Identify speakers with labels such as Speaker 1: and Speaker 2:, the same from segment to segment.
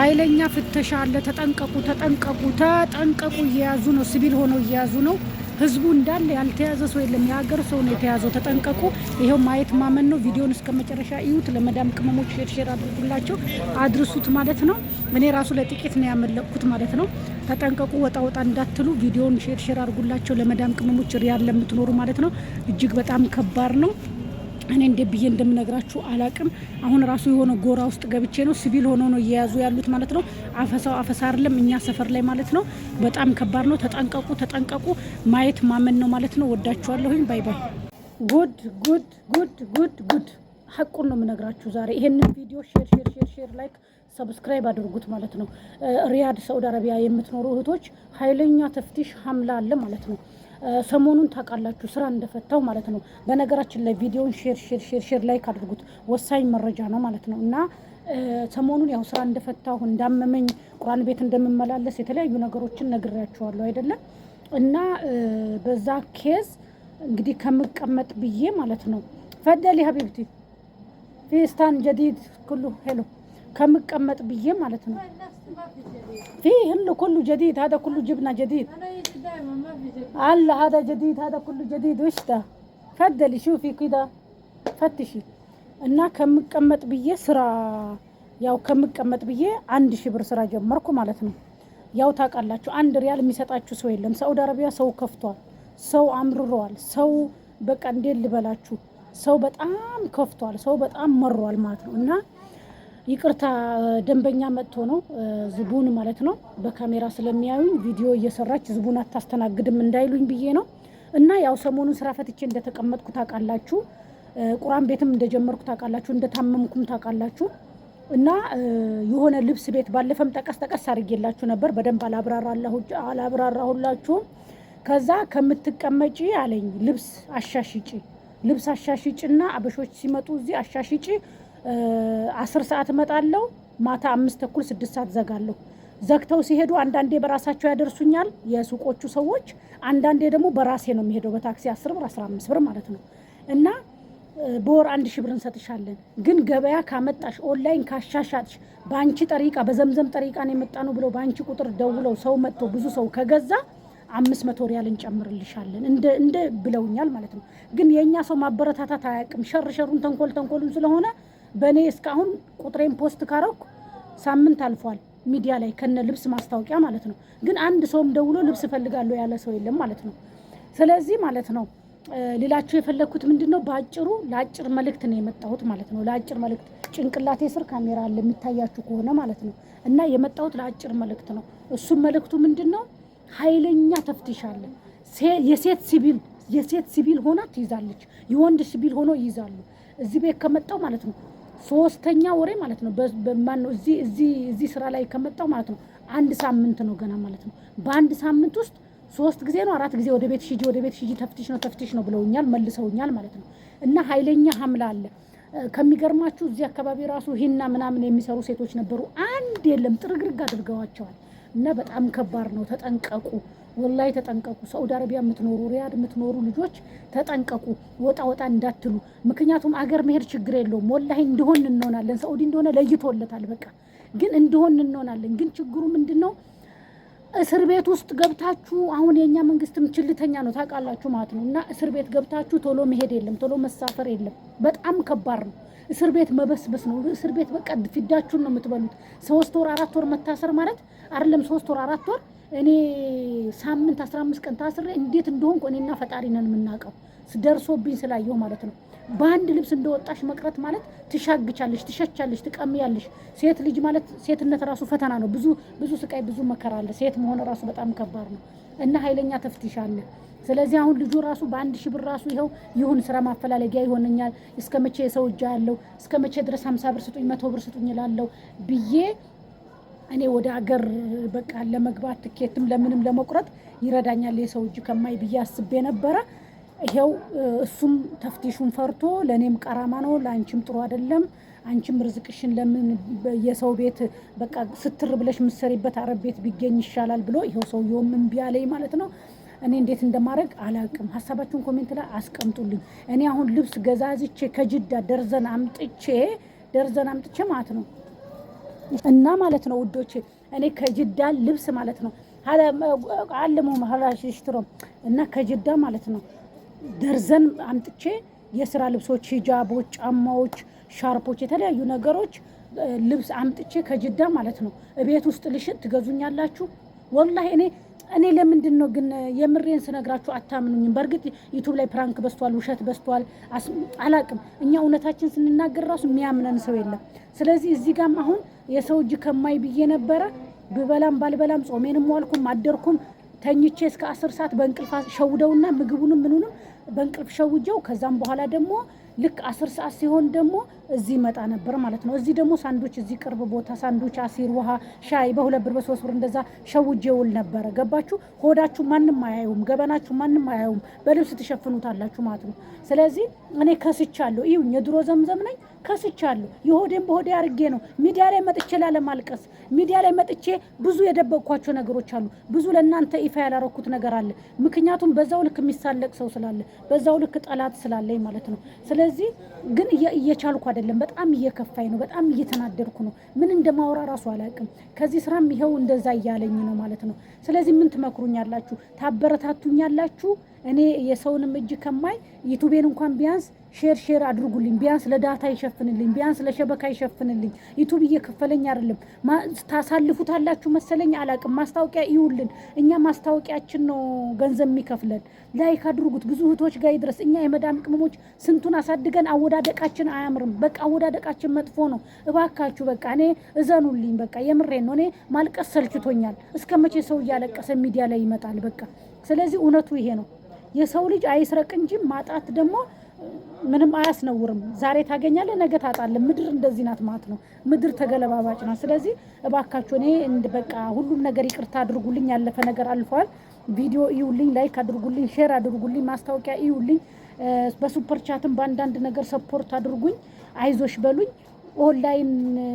Speaker 1: ኃይለኛ ፍተሻ አለ። ተጠንቀቁ ተጠንቀቁ ተጠንቀቁ። እየያዙ ነው፣ ሲቪል ሆነው እየያዙ ነው። ህዝቡ እንዳለ ያልተያዘ ሰው የለም፣ የሀገር ሰው ነው የተያዘው። ተጠንቀቁ። ይሄው ማየት ማመን ነው። ቪዲዮን እስከ መጨረሻ እዩት። ለመዳም ቅመሞች ሼር አድርጉላቸው፣ አድርሱት ማለት ነው። እኔ ራሱ ለጥቂት ነው ያመለጥኩት ማለት ነው። ተጠንቀቁ፣ ወጣ ወጣ እንዳትሉ። ቪዲዮን ሼር አድርጉላቸው ለመዳም ቅመሞች ሪያል ለምትኖሩ ማለት ነው። እጅግ በጣም ከባድ ነው። እኔ እንደ ብዬ እንደምነግራችሁ አላቅም። አሁን ራሱ የሆነ ጎራ ውስጥ ገብቼ ነው፣ ሲቪል ሆኖ ነው እየያዙ ያሉት ማለት ነው። አፈሳው አፈሳ አይደለም እኛ ሰፈር ላይ ማለት ነው። በጣም ከባድ ነው። ተጠንቀቁ ተጠንቀቁ። ማየት ማመን ነው ማለት ነው። ወዳችኋለሁኝ። ባይ ባይ። ጉድ ጉድ ጉድ ጉድ ጉድ። ሀቁን ነው የምነግራችሁ ዛሬ። ይሄንን ቪዲዮ ሼር ላይክ ሰብስክራይብ አድርጉት ማለት ነው። ሪያድ ሳውዲ አረቢያ የምትኖሩ እህቶች ኃይለኛ ተፍቲሽ ሐምላ አለ ማለት ነው። ሰሞኑን ታውቃላችሁ ስራ እንደፈታው ማለት ነው። በነገራችን ላይ ቪዲዮን ሼር ላይክ አድርጉት፣ ወሳኝ መረጃ ነው ማለት ነው። እና ሰሞኑን ያው ስራ እንደፈታው እንዳመመኝ ቁርአን ቤት እንደምመላለስ የተለያዩ ነገሮችን ነግሬያችኋለሁ አይደለም። እና በዛ ኬዝ እንግዲህ ከምቀመጥ ብዬ ማለት ነው ፈደሊ ሀቢብቲ ፊስታን ጀዲድ ኩሉ ሄሎ ከምቀመጥ ብዬ ማለት ነው في هلا كله جديد هذا كله جبنه جديد الله هذا جديد هذا كله جديد وش ده فدلي شوفي كده فتشي እና ከምቀመጥ ብዬ ስራ ያው ከምቀመጥ ብዬ 1000 ብር ስራ ጀመርኩ ማለት ነው። ያው ታውቃላችሁ 1 ሪያል የሚሰጣችሁ ሰው የለም። ሳውዲ አረቢያ ሰው ከፍቷል፣ ሰው አምርሯል፣ ሰው በቃ እንዴት ልበላችሁ፣ ሰው በጣም ከፍቷል፣ ሰው በጣም መሯል ማለት ነው። እና ይቅርታ ደንበኛ መጥቶ ነው ዝቡን ማለት ነው። በካሜራ ስለሚያዩኝ ቪዲዮ እየሰራች ዝቡን አታስተናግድም እንዳይሉኝ ብዬ ነው። እና ያው ሰሞኑን ስራ ፈትቼ እንደተቀመጥኩ ታውቃላችሁ። ቁርአን ቤትም እንደጀመርኩ ታውቃላችሁ፣ እንደታመምኩም ታውቃላችሁ። እና የሆነ ልብስ ቤት ባለፈም ጠቀስ አድርጌላችሁ ነበር። በደንብ አላብራራሁላችሁም። ከዛ ከምትቀመጪ አለኝ ልብስ አሻሽጪና አበሾች ሲመጡ እዚህ አሻሽጪ 10 ሰዓት እመጣለሁ፣ ማታ 5 ተኩል 6 ሰዓት ዘጋለሁ። ዘግተው ሲሄዱ አንዳንዴ በራሳቸው ያደርሱኛል የሱቆቹ ሰዎች፣ አንዳንዴ ደግሞ በራሴ ነው የሚሄደው በታክሲ 10 ብር 15 ብር ማለት ነው። እና በወር 1000 ብር እንሰጥሻለን፣ ግን ገበያ ካመጣሽ ኦንላይን ካሻሻጥሽ ባንቺ ጠሪቃ በዘምዘም ጠሪቃ ነው የመጣ ነው ብለው ባንቺ ቁጥር ደውለው ሰው መጥቶ ብዙ ሰው ከገዛ 500 ሪያል እንጨምርልሻለን እንደ ብለውኛል ማለት ነው። ግን የኛ ሰው ማበረታታት አያውቅም። ሸሩን ተንኮሉን ስለሆነ በእኔ እስካሁን ቁጥሬን ፖስት ካረኩ ሳምንት አልፏል፣ ሚዲያ ላይ ከነ ልብስ ማስታወቂያ ማለት ነው። ግን አንድ ሰውም ደውሎ ልብስ እፈልጋለሁ ያለ ሰው የለም ማለት ነው። ስለዚህ ማለት ነው ሌላችሁ የፈለኩት ምንድነው ባጭሩ ለአጭር መልእክት ነው የመጣሁት ማለት ነው። ለአጭር መልእክት ጭንቅላቴ ስር ካሜራ አለ የሚታያችሁ ከሆነ ማለት ነው። እና የመጣሁት ለአጭር መልእክት ነው። እሱም መልእክቱ ምንድነው ኃይለኛ ተፍትሽ አለ። የሴት ሲቪል ሆና ትይዛለች፣ የወንድ ሲቪል ሆኖ ይይዛሉ። እዚህ ቤት ከመጣው ማለት ነው 3ኛ ወሬ ማለት ነው። በማን ነው እዚህ ስራ ላይ ከመጣው ማለት ነው 1 ሳምንት ነው ገና ማለት ነው። በአንድ ሳምንት ውስጥ 3 ጊዜ ነው 4 ጊዜ ወደ ቤት ሂጂ ተፍትሽ ነው ብለውኛል፣ መልሰውኛል ማለት ነው። እና ኃይለኛ ሐምላ አለ። ከሚገርማችሁ እዚህ አካባቢ ራሱ ሂና ምናምን የሚሰሩ ሴቶች ነበሩ፣ አንድ የለም ጥርግርግ አድርገዋቸዋል። እና በጣም ከባድ ነው። ተጠንቀቁ፣ ወላሂ ተጠንቀቁ። ሳውዲ አረቢያ የምትኖሩ ሪያድ የምትኖሩ ልጆች ተጠንቀቁ፣ ወጣ እንዳትሉ። ምክንያቱም አገር መሄድ ችግር የለውም፣ ወላሂ እንደሆን እንሆናለን። ሳውዲ እንደሆነ ለይቶለታል በቃ። ግን እንደሆን እንሆናለን። ግን ችግሩ ምንድነው እስር ቤት ውስጥ ገብታችሁ አሁን የኛ መንግስትም ችልተኛ ነው ታውቃላችሁ ማለት ነው። እና እስር ቤት ገብታችሁ ቶሎ መሄድ የለም፣ ቶሎ መሳፈር የለም። በጣም ከባድ ነው። እስር ቤት መበስበስ ነው። እስር ቤት በቃ ፊዳችሁን ነው የምትበሉት። 3 ወር 4 ወር መታሰር ማለት አይደለም 3 ወር 4 ወር። እኔ ሳምንት 15 ቀን ታስሬ እንዴት እንደሆንኩ እኔና ፈጣሪ ነን የምናውቀው፣ ደርሶብኝ ስላየው ማለት ነው። በአንድ ልብስ እንደወጣሽ መቅረት ማለት ትሻግቻለሽ፣ ትሸቻለሽ፣ ትቀምያለሽ። ሴት ልጅ ማለት ሴትነት ራሱ ፈተና ነው። ብዙ ስቃይ፣ ብዙ መከራ አለ። ሴት መሆን ራሱ በጣም ከባድ ነው። እና ኃይለኛ ተፍትሽ አለ። ስለዚህ አሁን ልጁ ራሱ በ1000 ብር ራሱ ይሄው ይሁን ስራ ማፈላለጊያ ይሆንኛል፣ እስከመቼ የሰው እጅ ያለው እስከመቼ ድረስ 50 ብር ስጡኝ 100 ብር ስጡኝ እላለሁ ብዬ እኔ ወደ ሀገር በቃ ለመግባት ትኬትም ለምንም ለመቁረጥ ይረዳኛል የሰው እጅ ከማይ ብዬ አስቤ ነበረ። ይሄው እሱም ተፍቲሹን ፈርቶ ለኔም ቀራማ ነው፣ ለአንቺም ጥሩ አይደለም፣ አንቺም ርዝቅሽን ለምን የሰው ቤት በቃ ስትር ብለሽ ምሰሪበት አረብ ቤት ቢገኝ ይሻላል ብሎ ይሄው ሰውየውም እምቢ አለኝ ማለት ነው። እኔ እንዴት እንደማደርግ አላውቅም። ሀሳባችሁን ኮሜንት ላይ አስቀምጡልኝ። እኔ አሁን ልብስ ገዛዝቼ ከጅዳ ደርዘን አምጥቼ ማለት ነው እና ማለት ነው ውዶቼ እኔ ከጅዳ ልብስ ማለት ነው አለሙ ማህላሽሽትሮ እና ከጅዳ ማለት ነው ደርዘን አምጥቼ የስራ ልብሶች፣ ሂጃቦች፣ ጫማዎች፣ ሻርፖች፣ የተለያዩ ነገሮች ልብስ አምጥቼ ከጅዳ ማለት ነው ቤት ውስጥ ልሽጥ ትገዙኛላችሁ። ወላሂ እኔ ለምንድን ነው ግን የምሬን ስነግራችሁ አታምኑኝም? በእርግጥ ዩቲዩብ ላይ ፕራንክ በስቷል፣ ውሸት በስቷል፣ አላቅም። እኛ እውነታችን ስንናገር ራሱ የሚያምነን ሰው የለም። ስለዚህ እዚህ ጋርም አሁን የሰው እጅ ከማይ ብዬ ነበረ ብበላም ባልበላም ጾሜንም ዋልኩም አደርኩም ተኝቼ እስከ 10 ሰዓት በእንቅልፍ ሸውደውና ምግቡንም ምኑንም በእንቅልፍ ሸውጀው ከዛም በኋላ ደግሞ ልክ 10 ሰዓት ሲሆን ደግሞ እዚህ መጣ ነበር ማለት ነው። እዚህ ደግሞ ሳንዶች እዚህ ቅርብ ቦታ ሳንዶች፣ አሲር፣ ውሃ፣ ሻይ በ2 ብር በ3 ብር እንደዛ ሸውጄውል ነበረ። ገባችሁ? ሆዳችሁ ማንም አያዩም፣ ገበናችሁ ማንም አያዩም። በልብስ ትሸፍኑታላችሁ ማለት ነው። ስለዚህ እኔ ከስቻለሁ። ይሁን የድሮ ዘምዘም ነኝ። ከስቻለሁ። የሆዴን በሆዴ አርጌ ነው ሚዲያ ላይ መጥቼ ላለማልቀስ። ሚዲያ ላይ መጥቼ ብዙ የደበቅኳቸው ነገሮች አሉ። ብዙ ለእናንተ ይፋ ያላረኩት ነገር አለ። ምክንያቱም በዛው ልክ የሚሳለቅ ሰው ስላለ፣ በዛው ልክ ጠላት ስላለኝ ማለት ነው። ስለዚህ ግን እየቻልኩ አይደለም። በጣም እየከፋኝ ነው። በጣም እየተናደድኩ ነው። ምን እንደማወራ ራሱ አላውቅም። ከዚህ ስራም ይኸው እንደዛ እያለኝ ነው ማለት ነው። ስለዚህ ምን ትመክሩኛላችሁ? ታበረታቱኛላችሁ? እኔ የሰውንም እጅ ከማይ ዩቲዩቤን እንኳን ቢያንስ ሼር አድርጉልኝ። ቢያንስ ለዳታ ይሸፍንልኝ፣ ቢያንስ ለሸበካ ይሸፍንልኝ። ዩቲዩብ እየከፈለኝ አይደለም። ታሳልፉታላችሁ መሰለኝ አላቅም። ማስታወቂያ ይውልን። እኛ ማስታወቂያችን ነው ገንዘብ የሚከፍለን። ላይክ አድርጉት፣ ብዙ እህቶች ጋር ይድረስ። እኛ የመዳም ቅመሞች ስንቱን አሳድገን አወዳደቃችን አያምርም። በቃ አወዳደቃችን መጥፎ ነው። እባካችሁ በቃ እኔ እዘኑልኝ። በቃ የምሬን ነው። እኔ ማልቀስ ሰልችቶኛል። እስከ መቼ ሰው እያለቀሰ ሚዲያ ላይ ይመጣል? በቃ ስለዚህ እውነቱ ይሄ ነው። የሰው ልጅ አይስረቅ እንጂ ማጣት ደግሞ ምንም አያስነውርም። ዛሬ ታገኛለህ፣ ነገ ታጣለህ። ምድር እንደዚህ ናት ማለት ነው። ምድር ተገለባባጭ ናት። ስለዚህ እባካችሁ እኔ በቃ ሁሉም ነገር ይቅርታ አድርጉልኝ። ያለፈ ነገር አልፈዋል። ቪዲዮ እዩልኝ፣ ላይክ አድርጉልኝ፣ ሼር አድርጉልኝ፣ ማስታወቂያ እዩልኝ። በሱፐር ቻትም በአንዳንድ ነገር ሰፖርት አድርጉኝ፣ አይዞሽ በሉኝ። ኦንላይን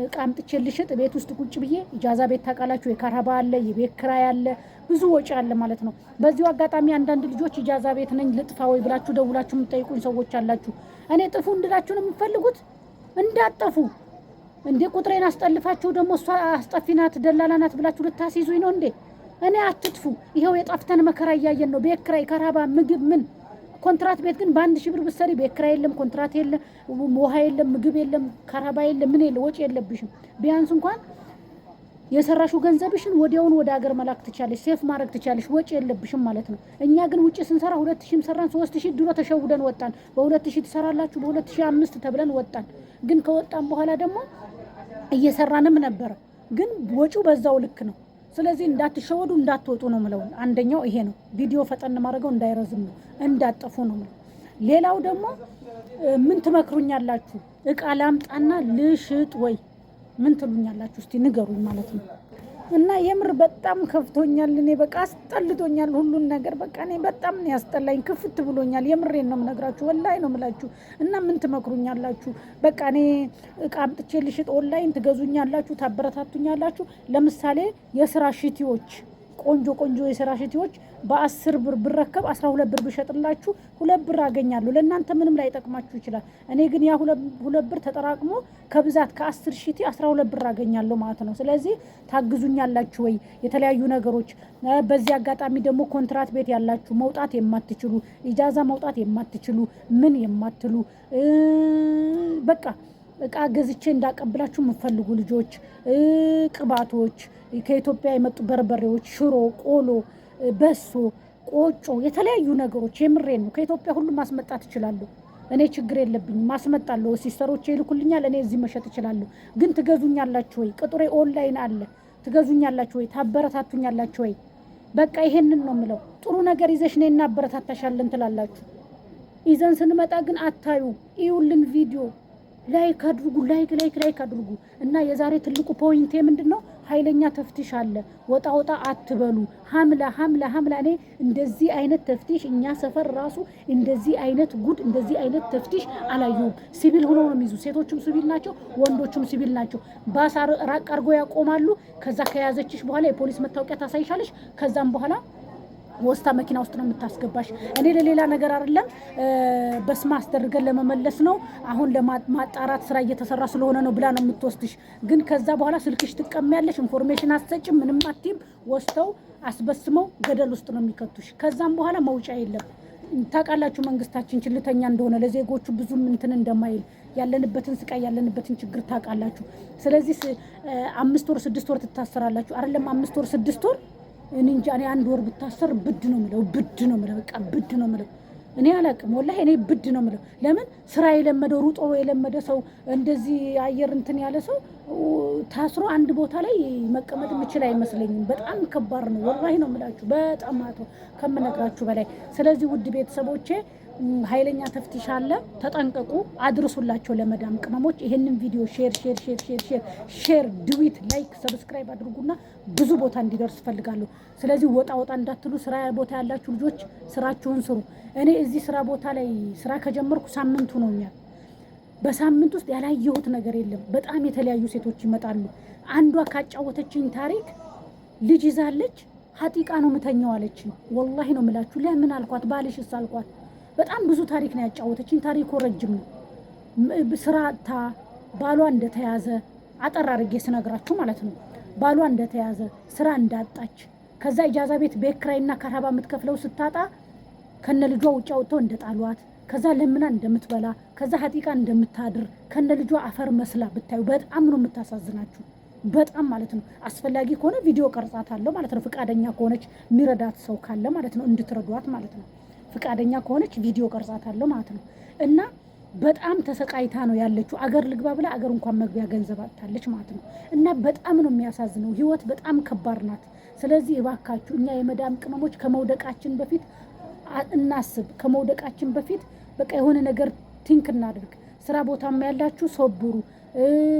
Speaker 1: እቃ አምጥቼ ልሽጥ ቤት ውስጥ ቁጭ ብዬ ኢጃዛ ቤት ታውቃላችሁ፣ የካራባ አለ፣ የቤት ኪራይ አለ፣ ብዙ ወጪ አለ ማለት ነው። በዚሁ አጋጣሚ አንዳንድ ልጆች ኢጃዛ ቤት ነኝ ልጥፋ ወይ ብላችሁ ደውላችሁ የምትጠይቁኝ ሰዎች አላችሁ። እኔ ጥፉ እንድላችሁ ነው የምትፈልጉት? እንዳጠፉ እንዴ ቁጥሬን አስጠልፋችሁ ደግሞ እሷ አስጠፊ ናት ደላላ ናት ብላችሁ ልታስይዙኝ ነው እንዴ? እኔ አትጥፉ። ይኸው የጣፍተን መከራ እያየን ነው። ቤት ኪራይ፣ ካራባ፣ ምግብ ምን ኮንትራት ቤት ግን በ1000 ብር ብትሰሪ ቤት ኪራይ የለም፣ ኮንትራት የለም፣ ውሃ የለም፣ ምግብ የለም፣ ካራባ የለም፣ ምን የለ፣ ወጪ የለብሽም። ቢያንስ እንኳን የሰራሽው ገንዘብሽን ወዲያውን ወደ ሀገር መላክ ትቻለሽ፣ ሴፍ ማድረግ ትቻለሽ፣ ወጪ የለብሽም ማለት ነው። እኛ ግን ውጪ ስንሰራ 2000 ሰራን፣ 3000 ድሮ ተሸውደን ወጣን። በ2000 ትሰራላችሁ፣ በ2005 ተብለን ወጣን። ግን ከወጣን በኋላ ደግሞ እየሰራንም ነበረ፣ ግን ወጪው በዛው ልክ ነው። ስለዚህ እንዳትሸወዱ፣ እንዳትወጡ ነው ምለው። አንደኛው ይሄ ነው። ቪዲዮ ፈጠን ማድረገው እንዳይረዝም ነው፣ እንዳጠፉ ነው ምለው። ሌላው ደግሞ ምን ትመክሩኛላችሁ? እቃ ላምጣና ልሽጥ ወይ ምን ትሉኛላችሁ? እስቲ ንገሩኝ ማለት ነው። እና የምር በጣም ከፍቶኛል። እኔ በቃ አስጠልቶኛል ሁሉን ነገር። በቃ እኔ በጣም ነው ያስጠላኝ፣ ክፍት ብሎኛል። የምሬን ነው የምነግራችሁ፣ ወላሂ ነው የምላችሁ። እና ምን ትመክሩኛላችሁ? በቃ እኔ እቃ አምጥቼ ልሽጥ፣ ኦንላይን ትገዙኛላችሁ፣ ታበረታቱኛላችሁ። ለምሳሌ የስራ ሽቲዎች፣ ቆንጆ የስራ ሽቲዎች በ10 ብር ብረከብ 12 ብር ብሸጥላችሁ 2 ብር አገኛለሁ። ለእናንተ ምንም ላይ ጠቅማችሁ ይችላል። እኔ ግን ያ 2 ብር ተጠራቅሞ ከብዛት ከ10 ሽቲ 12 ብር አገኛለሁ ማለት ነው። ስለዚህ ታግዙኛላችሁ ወይ? የተለያዩ ነገሮች። በዚህ አጋጣሚ ደግሞ ኮንትራት ቤት ያላችሁ መውጣት የማትችሉ ኢጃዛ መውጣት የማትችሉ ምን የማትሉ በቃ እቃ ገዝቼ እንዳቀብላችሁ የምትፈልጉ ልጆች፣ ቅባቶች፣ ከኢትዮጵያ የመጡ በርበሬዎች፣ ሽሮ፣ ቆሎ፣ በሶ፣ ቆጮ፣ የተለያዩ ነገሮች የምሬን ነው። ከኢትዮጵያ ሁሉ ማስመጣት እችላለሁ። እኔ ችግር የለብኝም፣ ማስመጣለሁ። ሲስተሮቼ ይልኩልኛል፣ እኔ እዚህ መሸጥ እችላለሁ። ግን ትገዙኛላችሁ ወይ? ቅጥሬ ኦንላይን አለ። ትገዙኛላችሁ ወይ? ታበረታቱኛላችሁ ወይ? በቃ ይሄንን ነው የምለው። ጥሩ ነገር ይዘሽ ነይ እናበረታታሻለን ትላላችሁ። ይዘን ስንመጣ ግን አታዩ። ይውልን ቪዲዮ ላይክ አድርጉ፣ ላይክ አድርጉ። እና የዛሬ ትልቁ ፖይንቴ ምንድነው? ኃይለኛ ተፍቲሽ አለ። ወጣ አትበሉ። ሀምላ። እኔ እንደዚህ አይነት ተፍቲሽ እኛ ሰፈር ራሱ እንደዚህ አይነት ጉድ፣ እንደዚህ አይነት ተፍቲሽ አላየሁም። ሲቪል ሆኖ ነው የሚይዙ። ሴቶቹም ሲቪል ናቸው፣ ወንዶቹም ሲቪል ናቸው። ባስ ራቅ አድርጎ ያቆማሉ። ከዛ ከያዘችሽ በኋላ የፖሊስ መታወቂያ ታሳይሻለሽ። ከዛም በኋላ ወስታ መኪና ውስጥ ነው የምታስገባሽ። እኔ ለሌላ ነገር አይደለም በስማ አስደርገን ለመመለስ ነው። አሁን ለማጣራት ስራ እየተሰራ ስለሆነ ነው ብላ ነው የምትወስድሽ። ግን ከዛ በኋላ ስልክሽ ትቀሚያለሽ፣ ኢንፎርሜሽን አትሰጭም፣ ምንም አትይም። ወስተው አስበስመው ገደል ውስጥ ነው የሚከቱሽ። ከዛም በኋላ መውጫ የለም። ታውቃላችሁ መንግስታችን ችልተኛ እንደሆነ ለዜጎቹ ብዙም እንትን እንደማይል ያለንበትን ስቃይ ያለንበትን ችግር ታውቃላችሁ። ስለዚህ 5 ወር 6 ወር ትታሰራላችሁ አይደለም? 5 ወር 6 ወር እኔ እንጃ። እኔ 1 ወር ብታሰር ብድ ነው የምለው፣ ብድ ነው የምለው፣ በቃ ብድ ነው የምለው። እኔ አላውቅም ወላሂ፣ እኔ ብድ ነው የምለው። ለምን ስራ የለመደው ሩጦ የለመደ ሰው እንደዚህ አየር እንትን ያለ ሰው ታስሮ አንድ ቦታ ላይ መቀመጥ የምችል አይመስለኝም። በጣም ከባድ ነው ወላሂ ነው የምላችሁ፣ በጣም ከምነግራችሁ በላይ። ስለዚህ ውድ ቤተሰቦቼ ኃይለኛ ተፍቲሽ አለ፣ ተጠንቀቁ፣ አድርሱላቸው ለመዳም ቅመሞች። ይሄንን ቪዲዮ ሼር ድዊት፣ ላይክ፣ ሰብስክራይብ አድርጉና ብዙ ቦታ እንዲደርስ ፈልጋለሁ። ስለዚህ ወጣ እንዳትሉ፣ ስራ ቦታ ያላችሁ ልጆች ስራችሁን ስሩ። እኔ እዚህ ስራ ቦታ ላይ ስራ ከጀመርኩ ሳምንቱ ነውኛል። በሳምንት ውስጥ ያላየሁት ነገር የለም። በጣም የተለያዩ ሴቶች ይመጣሉ። አንዷ ካጫወተችኝ ታሪክ ልጅ ይዛለች፣ ሀጢቃ ነው ምተኛው አለችኝ። ወላሂ ነው የምላችሁ። ለምን አልኳት፣ ባልሽስ አልኳት። በጣም ብዙ ታሪክ ነው ያጫወተችኝ። ታሪኩ ረጅም ነው። ስራ አጥታ ባሏ እንደተያዘ አጠር አድርጌ ስነግራችሁ ማለት ነው። ባሏ እንደተያዘ ስራ እንዳጣች፣ ከዛ ኢጃዛ ቤት ቤት ኪራይና ካራባ የምትከፍለው ስታጣ ከነ ልጇ ውጭ አውጥተው እንደጣሏት፣ ከዛ ለምና እንደምትበላ፣ ከዛ ሀጢቃ እንደምታድር ከነ ልጇ አፈር መስላ ብታዩ በጣም ነው የምታሳዝናችሁ። በጣም ማለት ነው። አስፈላጊ ከሆነ ቪዲዮ ቀርጻታለሁ ማለት ነው። ፍቃደኛ ከሆነች የሚረዳት ሰው ካለ ማለት ነው፣ እንድትረዷት ማለት ነው። ፍቃደኛ ከሆነች ቪዲዮ ቀርጻታለሁ ማለት ነው። እና በጣም ተሰቃይታ ነው ያለችው። አገር ልግባ ብላ አገር እንኳን መግቢያ ገንዘብ አጥታለች ማለት ነው። እና በጣም ነው የሚያሳዝነው። ህይወት በጣም ከባድ ናት። ስለዚህ እባካችሁ እኛ የመዳም ቅመሞች ከመውደቃችን በፊት እናስብ። ከመውደቃችን በፊት በቃ የሆነ ነገር ቲንክ እናድርግ። ስራ ቦታም ያላችሁ ሶብሩ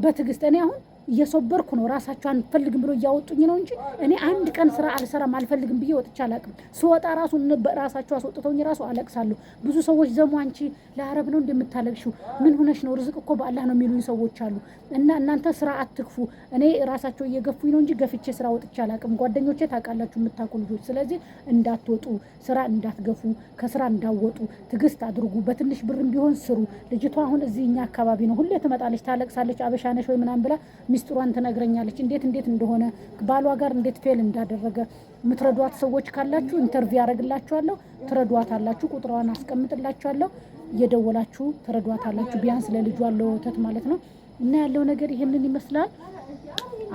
Speaker 1: በትዕግስት። እኔ አሁን እየሶበርኩ ነው። ራሳቸው አንፈልግም ብሎ እያወጡኝ ነው እንጂ እኔ አንድ ቀን ስራ አልሰራም አልፈልግም ብዬ ወጥቼ አላውቅም። ስወጣ ራሱ ራሳቸው አስወጥተውኝ ራሱ አለቅሳለሁ። ብዙ ሰዎች ዘሙ አንቺ ለአረብ ነው እንደምታለቅሽው ምን ሆነሽ ነው? ርዝቅ እኮ በአላህ ነው የሚሉኝ ሰዎች አሉ። እና እናንተ ስራ አትክፉ። እኔ ራሳቸው እየገፉኝ ነው እንጂ ገፍቼ ስራ ወጥቼ አላውቅም። ጓደኞቼ ታውቃላችሁ፣ የምታውቁ ልጆች። ስለዚህ እንዳትወጡ፣ ስራ እንዳትገፉ፣ ከስራ እንዳወጡ ትዕግስት አድርጉ። በትንሽ ብርም ቢሆን ስሩ። ልጅቷ አሁን እዚህ እኛ አካባቢ ነው፣ ሁሌ ትመጣለች፣ ታለቅሳለች። አበሻ ነሽ ወይ ምናምን ብላ ሚስጥሯን ትነግረኛለች። እንዴት እንደሆነ ባሏ ጋር እንዴት ፌል እንዳደረገ። የምትረዷት ሰዎች ካላችሁ ኢንተርቪው ያደርግላችኋለሁ፣ ትረዷታላችሁ። ቁጥሯን አስቀምጥላችኋለሁ፣ እየደወላችሁ ትረዷታላችሁ። ቢያንስ ለልጇ ለወተት ማለት ነው። እና ያለው ነገር ይሄንን ይመስላል።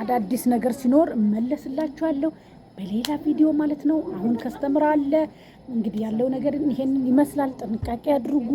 Speaker 1: አዳዲስ ነገር ሲኖር እመለስላችኋለሁ በሌላ ቪዲዮ ማለት ነው። አሁን ከስተምር አለ እንግዲህ ያለው ነገር ይሄንን ይመስላል። ጥንቃቄ አድርጉ።